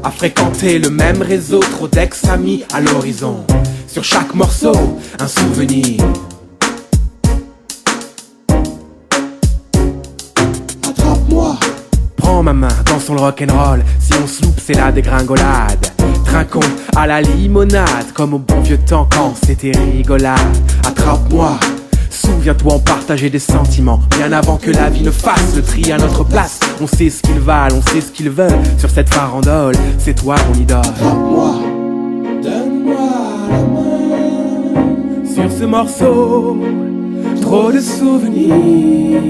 À fréquenter le même réseau, trop d'ex-amis à l'horizon. Sur chaque morceau, un souvenir. Attrape-moi, Prends ma main, dansons le rock'n'roll. Si on se loupe, c'est la dégringolade. Trinquons à la limonade, comme au bon vieux temps quand c'était rigolade. Attrape-moi, souviens-toi, on partageait des sentiments. Bien avant que la vie ne fasse le tri à notre place. On sait ce qu'ils valent, on sait ce qu'ils veulent. Sur cette farandole, c'est toi mon idole. attrape-moi, donne-moi la main. Sur ce morceau, trop de souvenirs.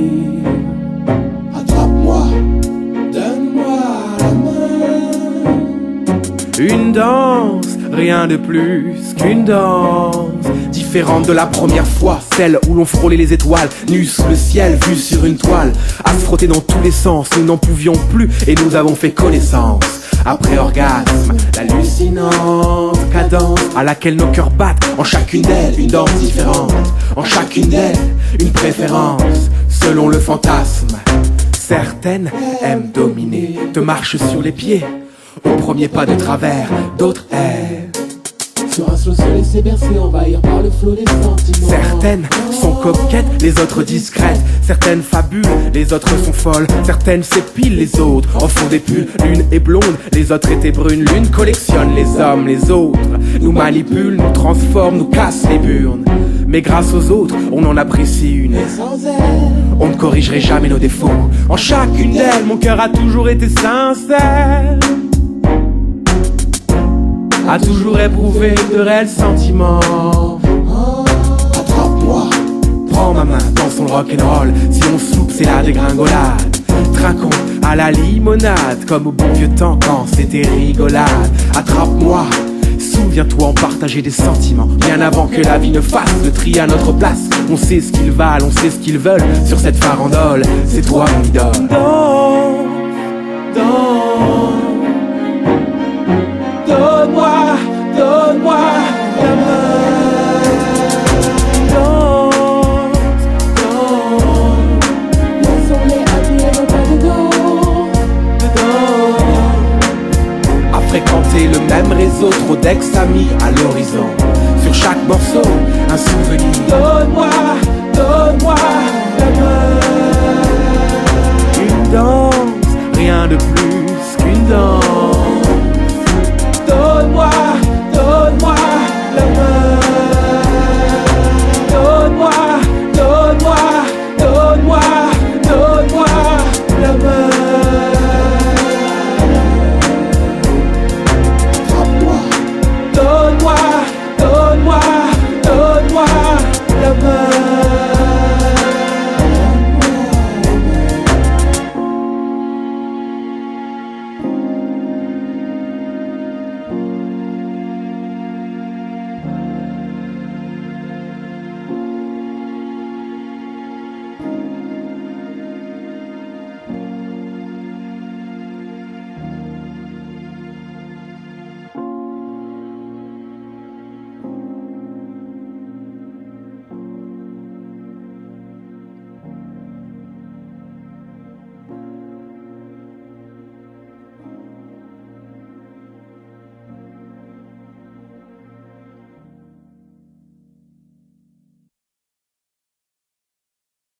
Attrape-moi, donne-moi la main. Une danse, rien de plus qu'une danse. Différente de la première fois, celle où l'on frôlait les étoiles, nus sous le ciel, vus sur une toile. À se frotter dans tous les sens, nous n'en pouvions plus et nous avons fait connaissance. Après orgasme, l'hallucinante cadence à laquelle nos cœurs battent. En chacune d'elles, une danse différente. En chacune d'elles, une préférence, selon le fantasme. Certaines aiment dominer, te marchent sur les pieds. Au premier pas de travers, d'autres aiment. Sur un slow se laisser bercer, envahir par le flot des sentiments. Certaines sont coquettes, les autres discrètes. Certaines fabulent, les autres sont folles. Certaines s'épilent, les autres en font des pulls. L'une est blonde, les autres étaient brunes. L'une collectionne les hommes, les autres nous manipulent, nous transforment, nous cassent les burnes. Mais grâce aux autres, on en apprécie une. Et sans elle, On ne corrigerait jamais nos défauts. En chacune d'elles, mon cœur a toujours été sincère. A toujours éprouvé de réels sentiments. attrape-moi, Prends ma main, dansons le rock'n'roll. Si on se loupe, c'est la dégringolade. Trinquons à la limonade, comme au bon vieux temps quand c'était rigolade. Attrape-moi, souviens-toi, on partageait des sentiments. Bien avant que la vie ne fasse le tri à notre place. On sait ce qu'ils valent, on sait ce qu'ils veulent. Sur cette farandole, c'est toi mon idole. Donne-moi, donne-moi la main. laissons-les habiller nos pas de dos. À fréquenter le même réseau, trop d'ex-amis à l'horizon. Sur chaque morceau, un souvenir.